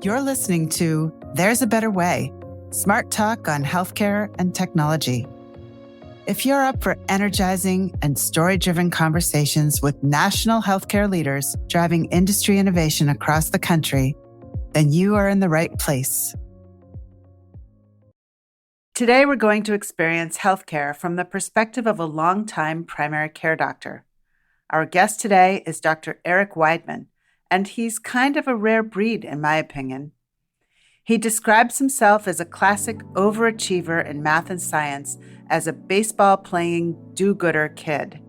You're listening to There's a Better Way, smart talk on healthcare and technology. If you're up for energizing and story-driven conversations with national healthcare leaders driving industry innovation across the country, then you are in the right place. Today, we're going to experience healthcare from the perspective of a longtime primary care doctor. Our guest today is Dr. Eric Weidmann, and he's kind of a rare breed, in my opinion. He describes himself as a classic overachiever in math and science as a baseball-playing do-gooder kid.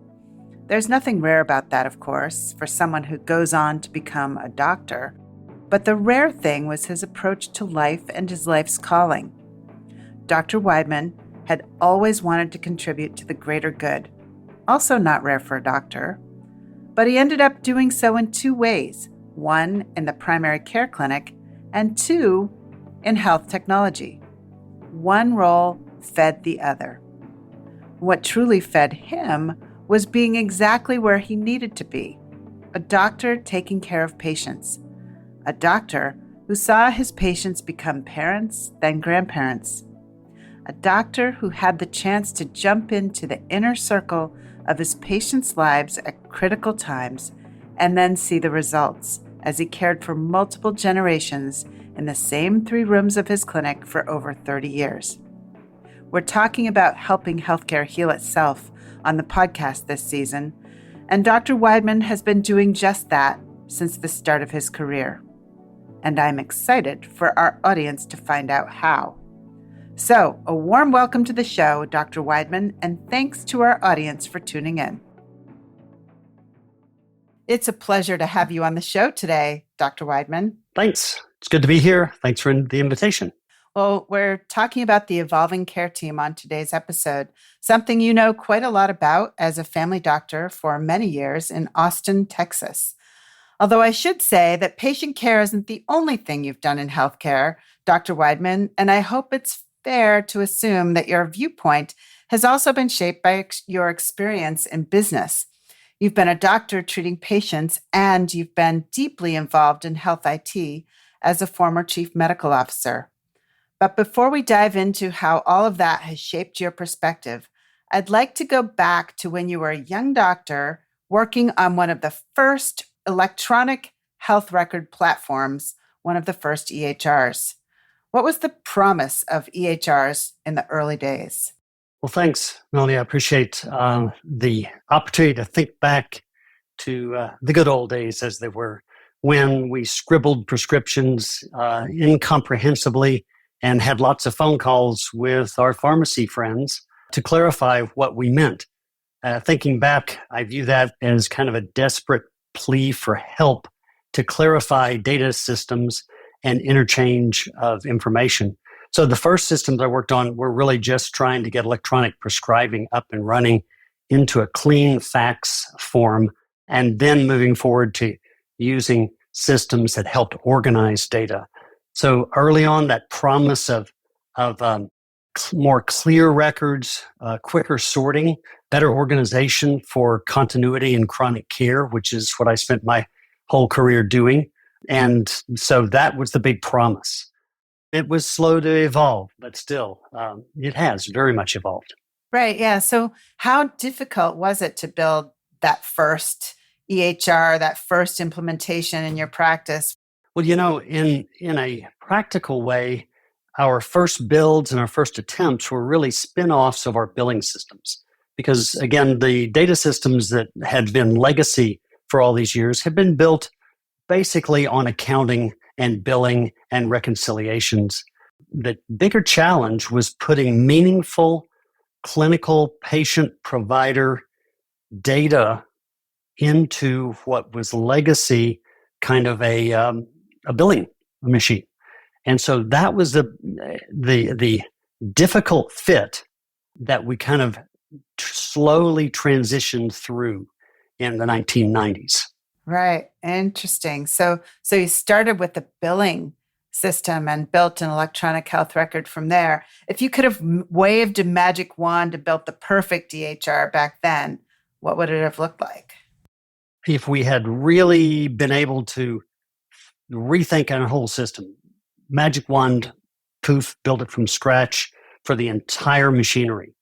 There's nothing rare about that, of course, for someone who goes on to become a doctor. But the rare thing was his approach to life and his life's calling. Dr. Weidmann had always wanted to contribute to the greater good, also not rare for a doctor. But he ended up doing so in two ways, one in the primary care clinic and two in health technology. One role fed the other. What truly fed him was being exactly where he needed to be, a doctor taking care of patients, a doctor who saw his patients become parents, then grandparents, a doctor who had the chance to jump into the inner circle of his patients' lives at critical times and then see the results as he cared for multiple generations in the same 3 rooms of his clinic for over 30 years. We're talking about helping healthcare heal itself on the podcast this season, and Dr. Weidmann has been doing just that since the start of his career. And I'm excited for our audience to find out how. So, a warm welcome to the show, Dr. Weidmann, and thanks to our audience for tuning in. It's a pleasure to have you on the show today, Dr. Weidmann. Thanks. It's good to be here. Thanks for the invitation. Well, we're talking about the evolving care team on today's episode, something you know quite a lot about as a family doctor for many years in Austin, Texas. Although I should say that patient care isn't the only thing you've done in healthcare, Dr. Weidmann, and I hope it's fair to assume that your viewpoint has also been shaped by your experience in business. You've been a doctor treating patients, and you've been deeply involved in health IT as a former chief medical officer. But before we dive into how all of that has shaped your perspective, I'd like to go back to when you were a young doctor working on one of the first electronic health record platforms, one of the first EHRs. What was the promise of EHRs in the early days? Well, thanks, Melanie. I appreciate the opportunity to think back to the good old days as they were, when we scribbled prescriptions incomprehensibly and had lots of phone calls with our pharmacy friends to clarify what we meant. Thinking back, I view that as kind of a desperate plea for help to clarify data systems and interchange of information. So the first systems I worked on were really just trying to get electronic prescribing up and running into a clean fax form, and then moving forward to using systems that helped organize data. So early on, that promise of more clear records, quicker sorting, better organization for continuity and chronic care, which is what I spent my whole career doing. And so that was the big promise. It was slow to evolve, but still, it has very much evolved. Right, yeah. So how difficult was it to build that first EHR, that first implementation in your practice? Well, in a practical way, our first builds and our first attempts were really spin-offs of our billing systems. Because again, the data systems that had been legacy for all these years had been built basically on accounting and billing and reconciliations. The bigger challenge was putting meaningful clinical patient provider data into what was legacy kind of a billing machine. And so that was the difficult fit that we kind of slowly transitioned through in the 1990s. Right. Interesting. So you started with the billing system and built an electronic health record from there. If you could have waved a magic wand to build the perfect EHR back then, what would it have looked like? If we had really been able to rethink our whole system, magic wand, poof, build it from scratch for the entire machinery.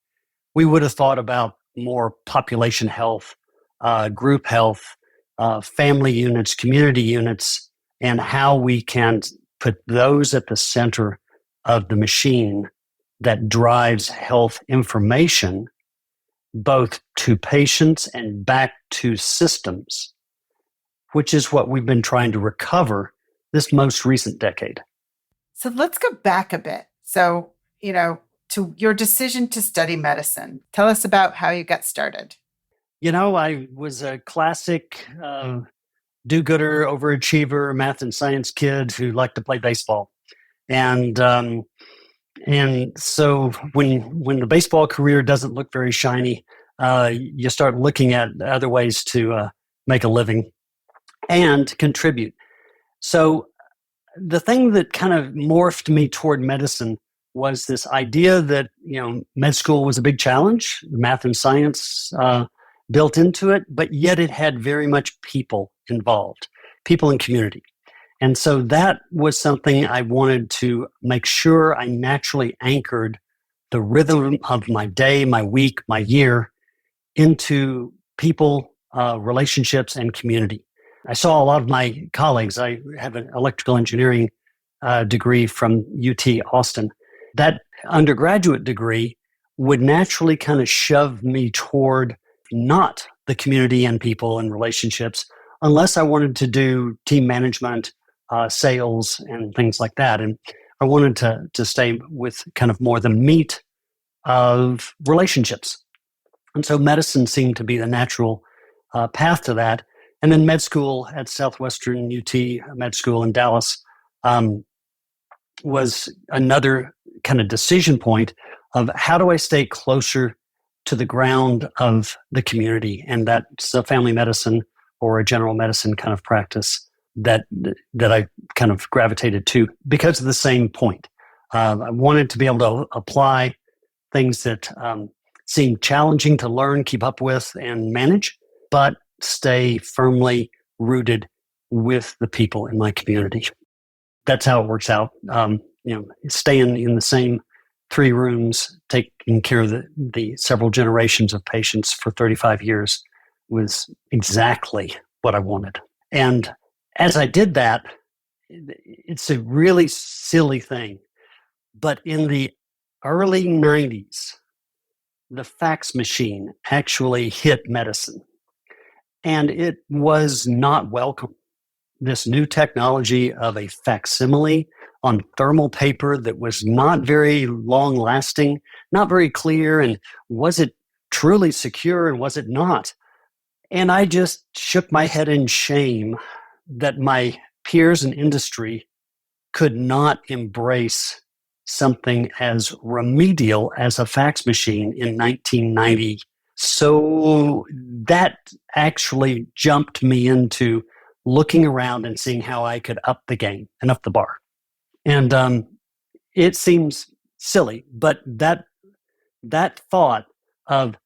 We would have thought about more population health, group health, family units, community units, and how we can put those at the center of the machine that drives health information both to patients and back to systems, which is what we've been trying to recover this most recent decade. So let's go back a bit. So, to your decision to study medicine. Tell us about how you got started. I was a classic do-gooder, overachiever, math and science kid who liked to play baseball. And so when the baseball career doesn't look very shiny, you start looking at other ways to make a living and contribute. So the thing that kind of morphed me toward medicine was this idea that, med school was a big challenge, math and science built into it, but yet it had very much people involved, people in community. And so that was something I wanted to make sure I naturally anchored the rhythm of my day, my week, my year into people, relationships, and community. I saw a lot of my colleagues. I have an electrical engineering degree from UT Austin. That undergraduate degree would naturally kind of shove me toward not the community and people and relationships unless I wanted to do team management, sales, and things like that. And I wanted to stay with kind of more the meat of relationships. And so medicine seemed to be the natural path to that. And then med school at Southwestern UT Med School in Dallas was another kind of decision point of how do I stay closer to the ground of the community, and that's a family medicine or a general medicine kind of practice that I kind of gravitated to because of the same point. I wanted to be able to apply things that seem challenging to learn, keep up with, and manage, but stay firmly rooted with the people in my community. That's how it works out. Staying in the same 3 rooms, taking care of the several generations of patients for 35 years was exactly what I wanted. And as I did that, it's a really silly thing, but in the early 90s, the fax machine actually hit medicine, and it was not welcome. This new technology of a facsimile on thermal paper that was not very long lasting, not very clear, and was it truly secure and was it not? And I just shook my head in shame that my peers in industry could not embrace something as remedial as a fax machine in 1990. So that actually jumped me into looking around and seeing how I could up the game and up the bar. And it seems silly, but that thought of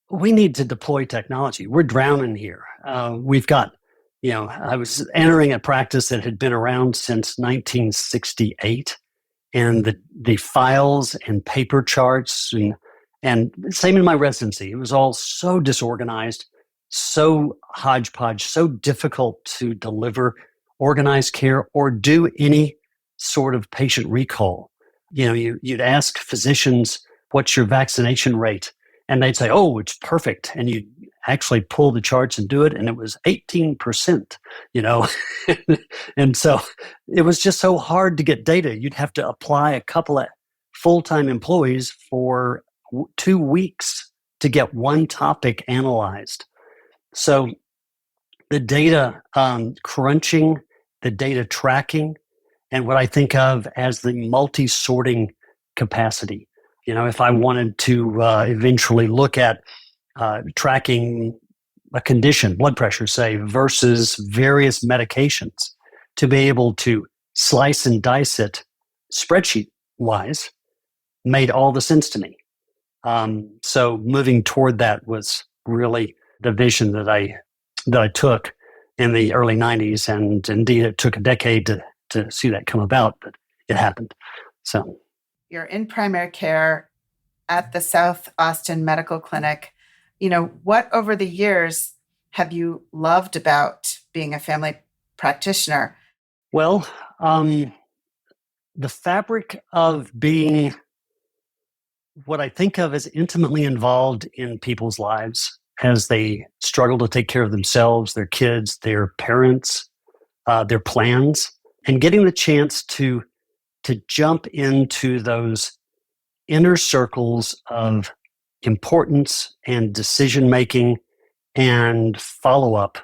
we need to deploy technology. We're drowning here. We've got, I was entering a practice that had been around since 1968, and the files and paper charts and same in my residency. It was all so disorganized, so hodgepodge, so difficult to deliver organized care or do any sort of patient recall. You'd ask physicians, what's your vaccination rate? And they'd say, oh, it's perfect. And you'd actually pull the charts and do it, and it was 18%, And so it was just so hard to get data. You'd have to apply a couple of full-time employees for 2 weeks to get one topic analyzed. So the data crunching, the data tracking, and what I think of as the multi-sorting capacity. If I wanted to eventually look at tracking a condition, blood pressure, say, versus various medications, to be able to slice and dice it spreadsheet-wise made all the sense to me. So moving toward that was really the vision that I took in the early 90s, and indeed it took a decade to see that come about. But it happened. So, You're in primary care at the South Austin Medical Clinic. What over the years have you loved about being a family practitioner? well, um, the fabric of being what I think of as intimately involved in people's lives as they struggle to take care of themselves, their kids, their parents, their plans, and getting the chance to jump into those inner circles of importance and decision making and follow up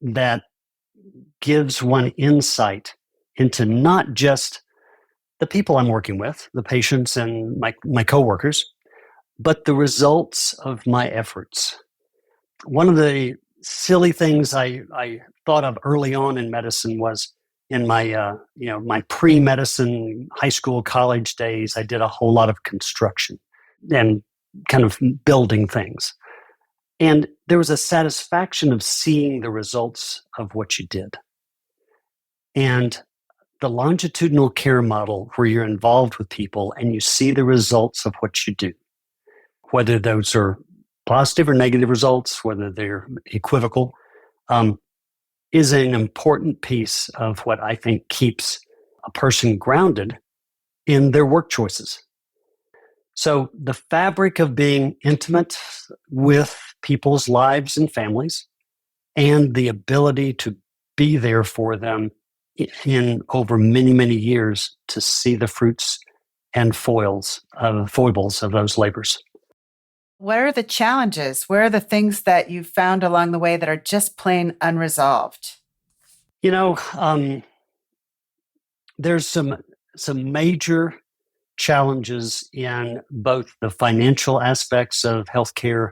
that gives one insight into not just the people I'm working with, the patients and my coworkers, but the results of my efforts. One of the silly things I thought of early on in medicine was in my my pre-medicine high school college days. I did a whole lot of construction and kind of building things, and there was a satisfaction of seeing the results of what you did. And the longitudinal care model, where you're involved with people and you see the results of what you do, whether those are positive or negative results, whether they're equivocal, is an important piece of what I think keeps a person grounded in their work choices. So the fabric of being intimate with people's lives and families, and the ability to be there for them in over many, many years to see the fruits and foibles of those labors. What are the challenges? Where are the things that you've found along the way that are just plain unresolved? You know, there's some major challenges in both the financial aspects of healthcare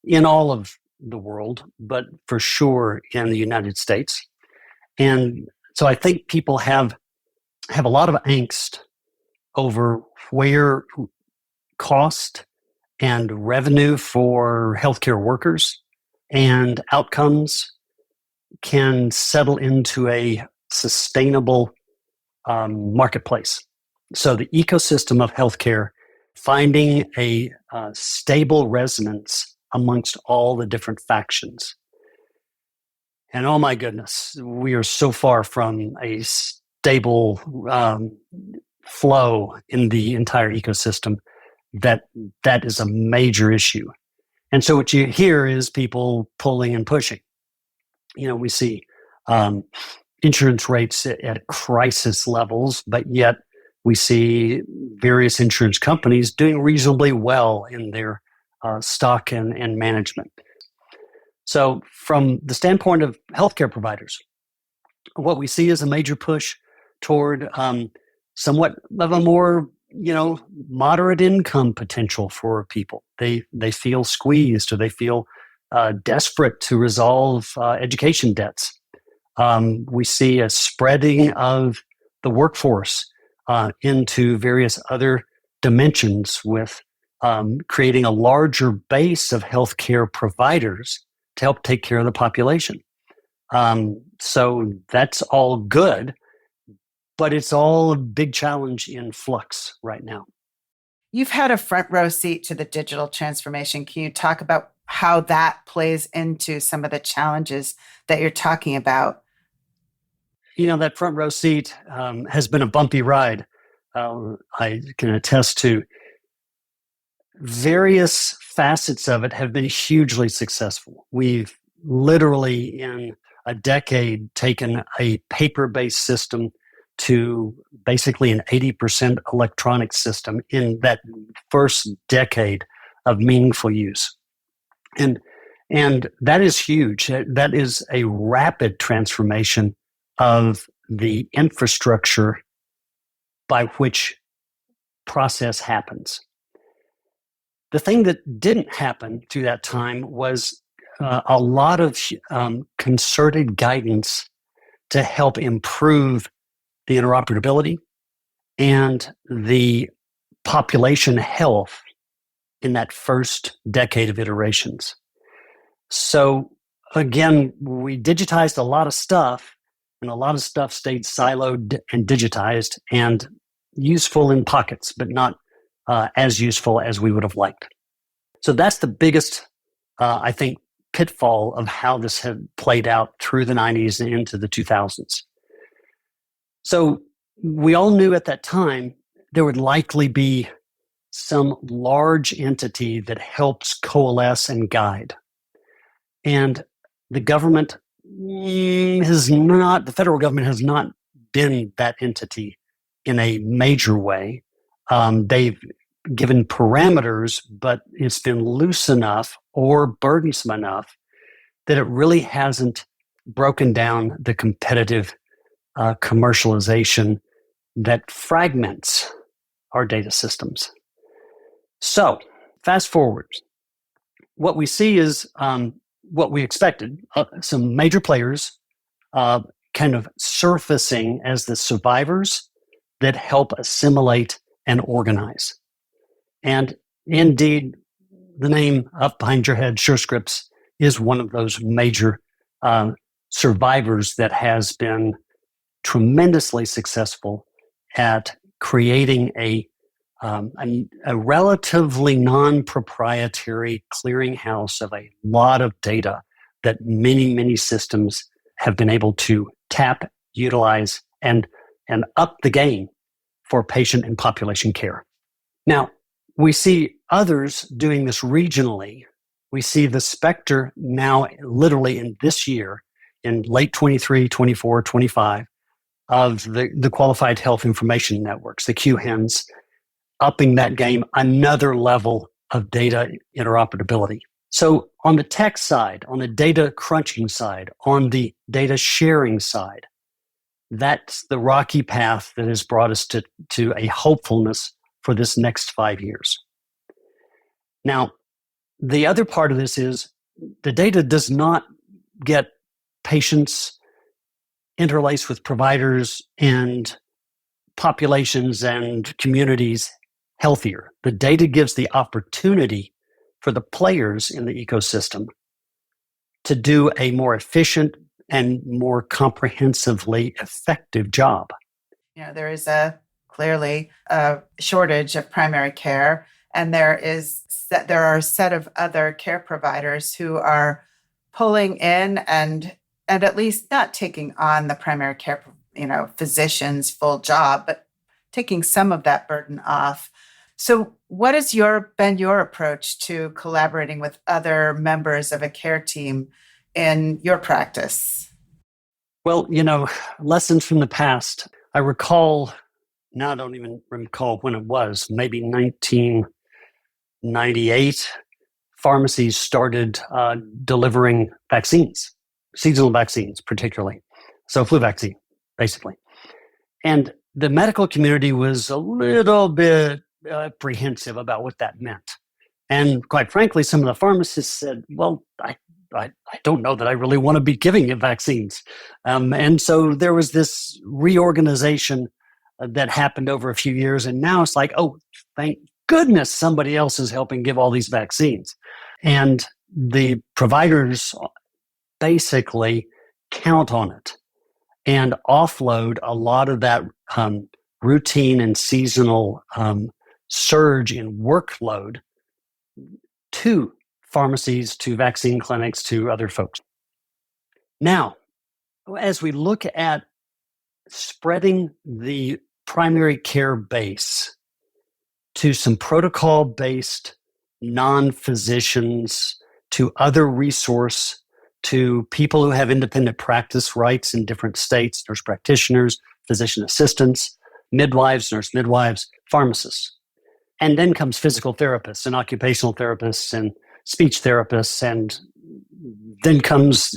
in all of the world, but for sure in the United States. And so I think people have a lot of angst over where cost and revenue for healthcare workers and outcomes can settle into a sustainable marketplace. So the ecosystem of healthcare finding a stable resonance amongst all the different factions. And oh my goodness, we are so far from a stable flow in the entire ecosystem that is a major issue. And so what you hear is people pulling and pushing. We see insurance rates at crisis levels, but yet we see various insurance companies doing reasonably well in their stock and management. So from the standpoint of healthcare providers, what we see is a major push toward somewhat of a more moderate income potential for people. They feel squeezed, or they feel desperate to resolve education debts. We see a spreading of the workforce into various other dimensions, with creating a larger base of healthcare providers to help take care of the population. So that's all good, but it's all a big challenge in flux right now. You've had a front row seat to the digital transformation. Can you talk about how that plays into some of the challenges that you're talking about? That front row seat has been a bumpy ride. I can attest to various facets of it have been hugely successful. We've literally, in a decade, taken a paper-based system to basically an 80% electronic system in that first decade of meaningful use. And that is huge. That is a rapid transformation of the infrastructure by which process happens. The thing that didn't happen through that time was a lot of concerted guidance to help improve the interoperability and the population health in that first decade of iterations. So again, we digitized a lot of stuff, and a lot of stuff stayed siloed and digitized and useful in pockets, but not as useful as we would have liked. So that's the biggest, I think, pitfall of how this had played out through the 90s and into the 2000s. So we all knew at that time there would likely be some large entity that helps coalesce and guide. And the government the federal government has not been that entity in a major way. They've given parameters, but it's been loose enough or burdensome enough that it really hasn't broken down the competitive commercialization that fragments our data systems. So, fast forward. What we see is what we expected, some major players kind of surfacing as the survivors that help assimilate and organize. And indeed, the name up behind your head, SureScripts, is one of those major survivors that has been tremendously successful at creating a relatively non-proprietary clearinghouse of a lot of data that many, many systems have been able to tap, utilize, and up the game for patient and population care. Now, we see others doing this regionally. We see the specter now literally in this year, in late 23, 24, 25, of the qualified health information networks, the QHINs, upping that game another level of data interoperability. So on the tech side, on the data crunching side, on the data sharing side, that's the rocky path that has brought us to a hopefulness for this next 5 years. Now, the other part of this is the data does not get patients interlaced with providers and populations and communities healthier. The data gives the opportunity for the players in the ecosystem to do a more efficient and more comprehensively effective job. There is clearly a shortage of primary care, and there are a set of other care providers who are pulling in and at least not taking on the primary care, physician's full job, but taking some of that burden off. So what has been your approach to collaborating with other members of a care team in your practice? Well, lessons from the past. I recall, now I don't even recall when it was, maybe 1998, pharmacies started delivering vaccines, seasonal vaccines particularly. So flu vaccine, basically. And the medical community was a little bit apprehensive about what that meant. And quite frankly, some of the pharmacists said, well, I don't know that I really want to be giving you vaccines. And so there was this reorganization that happened over a few years. And now it's like, oh, thank goodness somebody else is helping give all these vaccines. And the providers basically count on it and offload a lot of that routine and seasonal surge in workload to pharmacies, to vaccine clinics, to other folks. Now, as we look at spreading the primary care base to some protocol-based non-physicians, to other resource, to people who have independent practice rights in different states, nurse practitioners, physician assistants, midwives, nurse midwives, pharmacists. And then comes physical therapists and occupational therapists and speech therapists, and then comes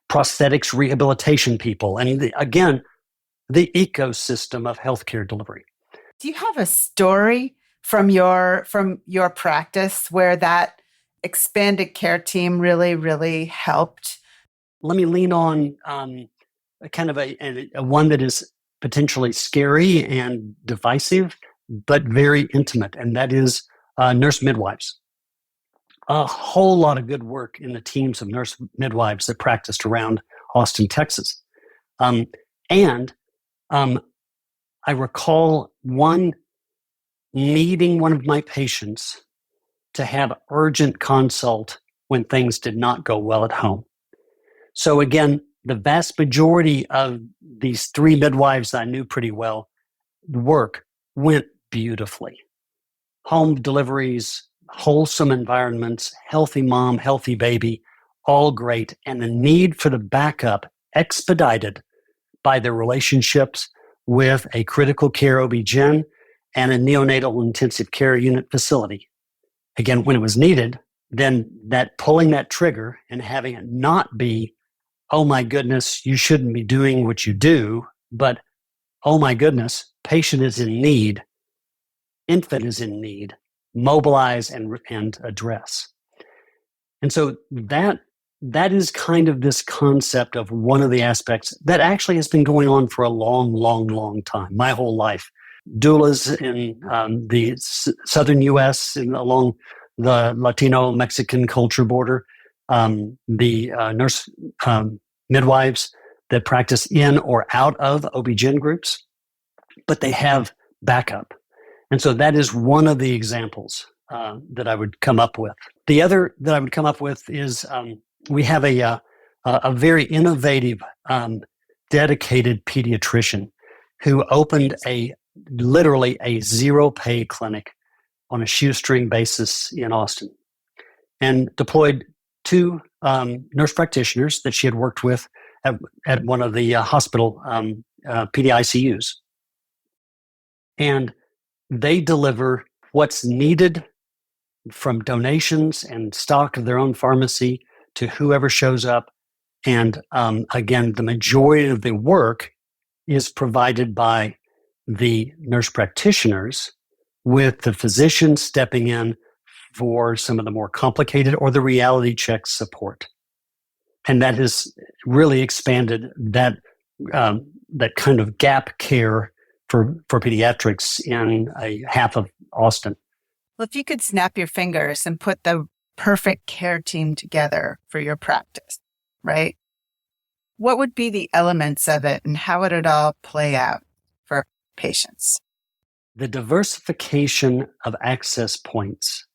prosthetics rehabilitation people, and again, the ecosystem of healthcare delivery. Do you have a story from your practice where that expanded care team really, really helped? Let me lean on kind of a one that is potentially scary and divisive, but very intimate, and that is nurse midwives. A whole lot of good work in the teams of nurse midwives that practiced around Austin, Texas. And I recall needing one of my patients to have urgent consult when things did not go well at home. So again, the vast majority of these three midwives I knew pretty well, work went beautifully. Home deliveries, wholesome environments, healthy mom, healthy baby, all great. And the need for the backup expedited by their relationships with a critical care OB-GYN and a neonatal intensive care unit facility. Again, when it was needed, then that pulling that trigger and having it not be, oh my goodness, you shouldn't be doing what you do, but oh my goodness, patient is in need, infant is in need, mobilize and address. And so that is kind of this concept of one of the aspects that actually has been going on for a long, long, long time, my whole life. Doulas in the southern U.S. Along the Latino-Mexican culture border, the nurse midwives that practice in or out of OB-GYN groups, but they have backup. And so that is one of the examples that I would come up with. The other that I would come up with is we have a very innovative, dedicated pediatrician who opened literally a zero-pay clinic on a shoestring basis in Austin and deployed two nurse practitioners that she had worked with at one of the hospital PDICUs. And they deliver what's needed from donations and stock of their own pharmacy to whoever shows up. And again, the majority of the work is provided by the nurse practitioners, with the physician stepping in for some of the more complicated or the reality check support. And that has really expanded that kind of gap care for pediatrics in a half of Austin. Well, if you could snap your fingers and put the perfect care team together for your practice, right? What would be the elements of it and how would it all play out for patients? The diversification of access points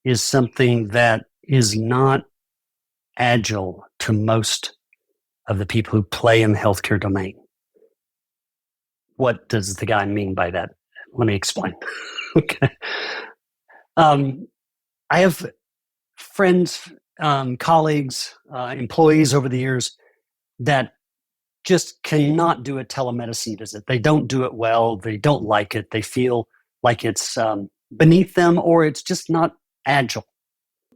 is something that is not agile to most of the people who play in the healthcare domain. What does the guy mean by that? Let me explain. Okay. I have friends, colleagues, employees over the years that just cannot do a telemedicine visit. They don't do it well. They don't like it. They feel like it's beneath them or it's just not agile.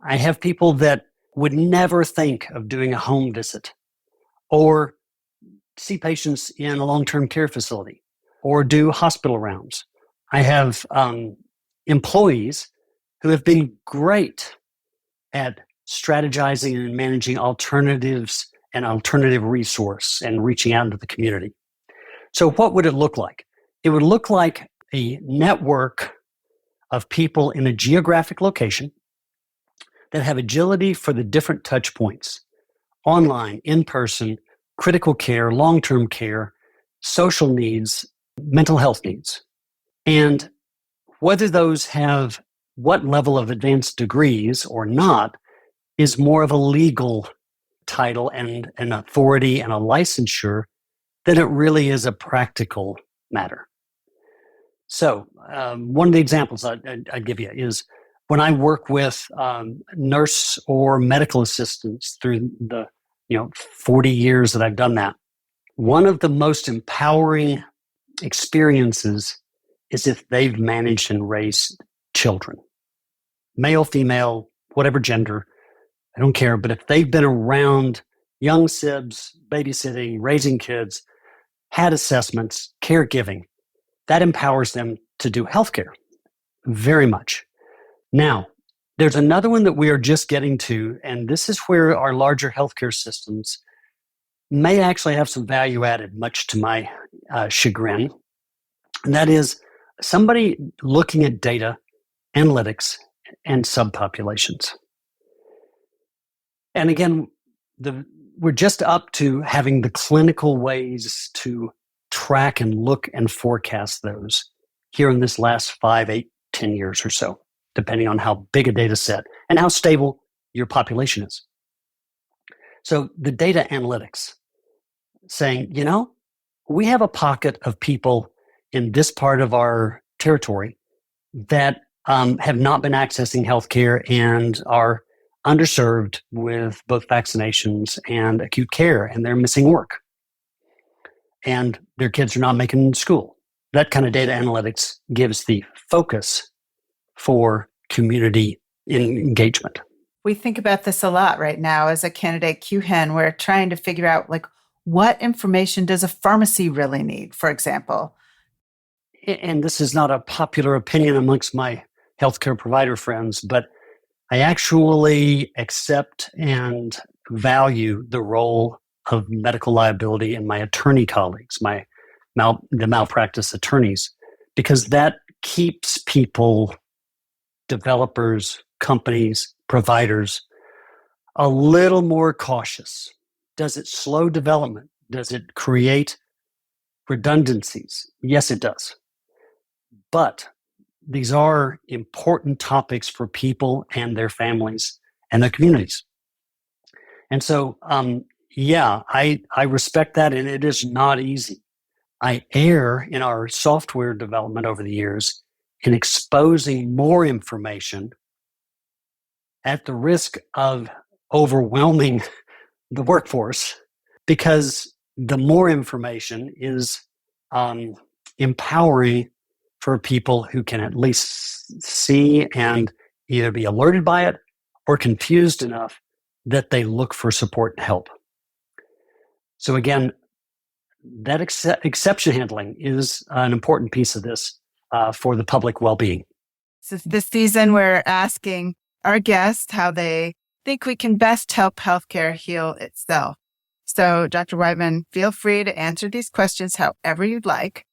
I have people that would never think of doing a home visit or see patients in a long-term care facility or do hospital rounds. I have employees who have been great at strategizing and managing alternatives and alternative resource and reaching out into the community. So what would it look like? It would look like a network of people in a geographic location that have agility for the different touch points: online, in person, critical care, long-term care, social needs, mental health needs. And whether those have what level of advanced degrees or not is more of a legal title and an authority and a licensure than it really is a practical matter. So one of the examples I'd give you is when I work with nurse or medical assistants through the 40 years that I've done that, one of the most empowering experiences is if they've managed and raised children, male, female, whatever gender, I don't care. But if they've been around young sibs, babysitting, raising kids, had assessments, caregiving, that empowers them to do healthcare very much. Now, there's another one that we are just getting to, and this is where our larger healthcare systems may actually have some value added, much to my chagrin. And that is somebody looking at data, analytics, and subpopulations. And again, we're just up to having the clinical ways to track and look and forecast those here in this last 5, 8, 10 years or so, depending on how big a data set and how stable your population is. So the data analytics saying, we have a pocket of people in this part of our territory that have not been accessing healthcare and are underserved with both vaccinations and acute care, and they're missing work. And their kids are not making school. That kind of data analytics gives the focus for community engagement. We think about this a lot right now as a candidate QHIN. We're trying to figure out what information does a pharmacy really need, for example? And this is not a popular opinion amongst my healthcare provider friends, but I actually accept and value the role of medical liability in my attorney colleagues, the malpractice attorneys, because that keeps people, developers, companies, providers, a little more cautious. Does it slow development? Does it create redundancies? Yes, it does. But these are important topics for people and their families and their communities. And so, I respect that, and it is not easy. I err in our software development over the years in exposing more information at the risk of overwhelming the workforce, because the more information is empowering for people who can at least see and either be alerted by it or confused enough that they look for support and help. So again, that exception handling is an important piece of this for the public well-being. So this season, we're asking our guests how they think we can best help healthcare heal itself. So Dr. Weidmann, feel free to answer these questions however you'd like.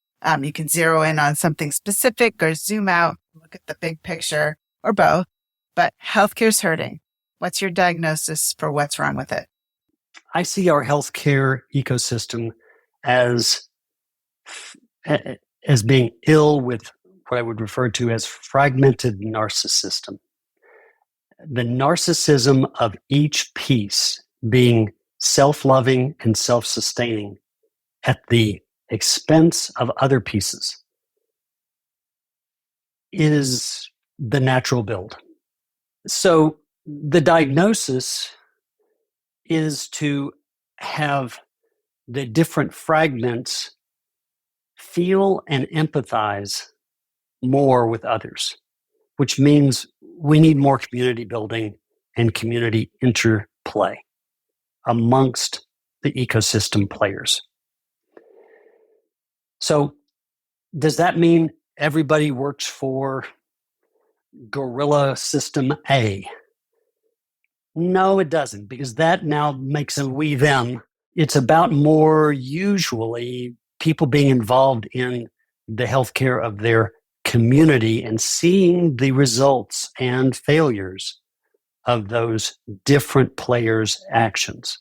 You can zero in on something specific or zoom out, look at the big picture, or both. But healthcare's hurting. What's your diagnosis for what's wrong with it? I see our healthcare ecosystem as being ill with what I would refer to as fragmented narcissism. The narcissism of each piece being self-loving and self-sustaining at the expense of other pieces is the natural build. So the diagnosis is to have the different fragments feel and empathize more with others, which means we need more community building and community interplay amongst the ecosystem players. So does that mean everybody works for Gorilla System A? No, it doesn't, because that now makes a we them. It's about more usually people being involved in the healthcare of their community and seeing the results and failures of those different players' actions.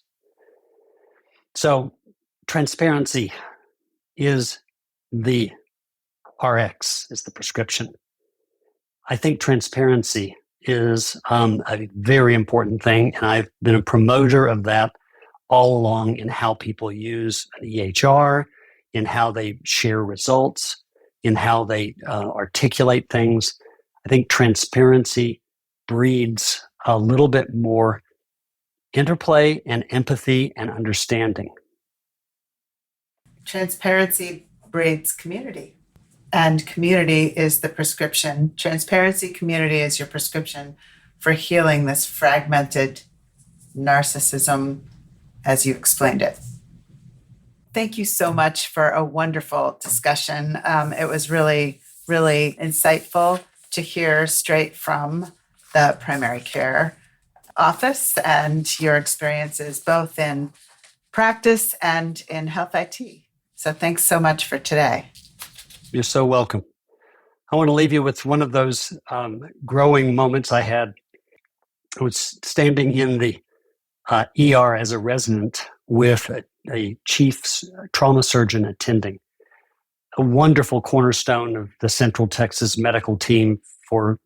So transparency is the RX, is the prescription. I think transparency is a very important thing, and I've been a promoter of that all along in how people use an EHR, in how they share results, in how they articulate things. I think transparency breeds a little bit more interplay and empathy and understanding. Transparency breeds community, and community is the prescription. Transparency, community is your prescription for healing this fragmented narcissism as you explained it. Thank you so much for a wonderful discussion. It was really, really insightful to hear straight from the primary care office and your experiences both in practice and in health IT. So thanks so much for today. You're so welcome. I want to leave you with one of those growing moments I had. I was standing in the ER as a resident with a chief trauma surgeon attending. A wonderful cornerstone of the Central Texas medical team for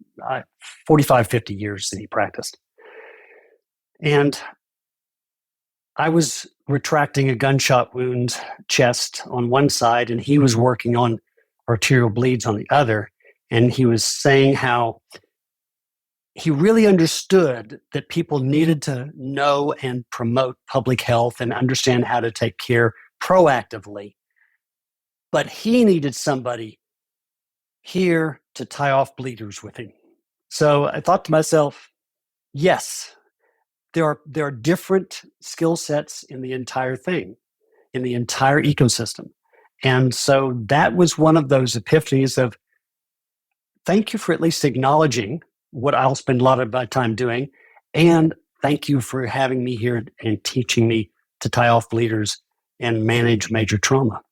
45, 50 years that he practiced. And I was retracting a gunshot wound chest on one side, and he was working on arterial bleeds on the other. And he was saying how he really understood that people needed to know and promote public health and understand how to take care proactively. But he needed somebody here to tie off bleeders with him. So I thought to myself, yes, there are different skill sets in the entire thing, in the entire ecosystem. And so that was one of those epiphanies of, thank you for at least acknowledging what I'll spend a lot of my time doing. And thank you for having me here and teaching me to tie off bleeders and manage major trauma.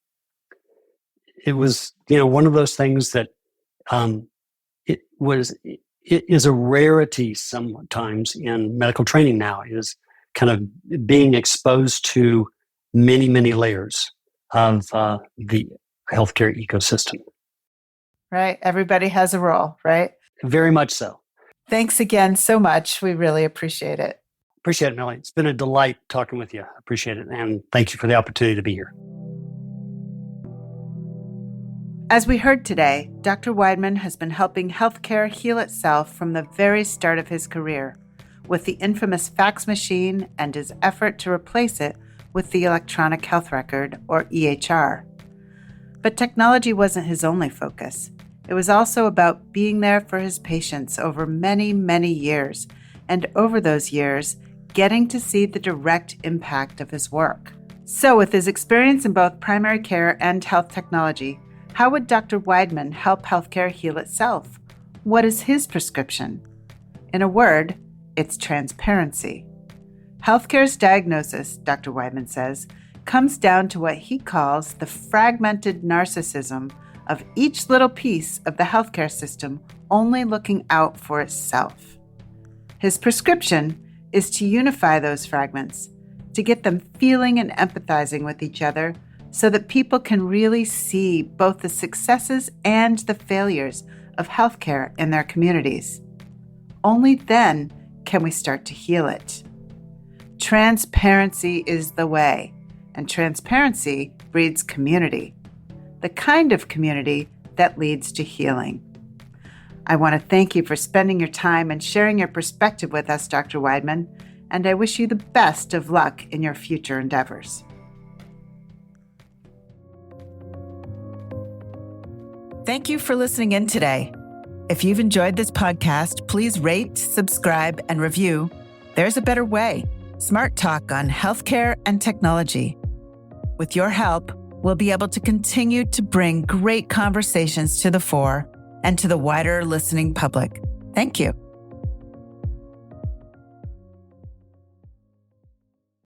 It was, one of those things that it is a rarity sometimes in medical training now, is kind of being exposed to many, many layers of the healthcare ecosystem. Right. Everybody has a role, right? Very much so. Thanks again so much. We really appreciate it. Appreciate it, Melanie. It's been a delight talking with you. I appreciate it. And thank you for the opportunity to be here. As we heard today, Dr. Weidmann has been helping healthcare heal itself from the very start of his career, with the infamous fax machine and his effort to replace it with the electronic health record, or EHR. But technology wasn't his only focus. It was also about being there for his patients over many, many years, and over those years, getting to see the direct impact of his work. So with his experience in both primary care and health technology, how would Dr. Weidmann help healthcare heal itself? What is his prescription? In a word, it's transparency. Healthcare's diagnosis, Dr. Weidmann says, comes down to what he calls the fragmented narcissism of each little piece of the healthcare system only looking out for itself. His prescription is to unify those fragments, to get them feeling and empathizing with each other so that people can really see both the successes and the failures of healthcare in their communities. Only then can we start to heal it. Transparency is the way, and transparency breeds community, the kind of community that leads to healing. I want to thank you for spending your time and sharing your perspective with us, Dr. Weidmann, and I wish you the best of luck in your future endeavors. Thank you for listening in today. If you've enjoyed this podcast, please rate, subscribe, and review. There's a better way. Smart talk on healthcare and technology. With your help, we'll be able to continue to bring great conversations to the fore and to the wider listening public. Thank you.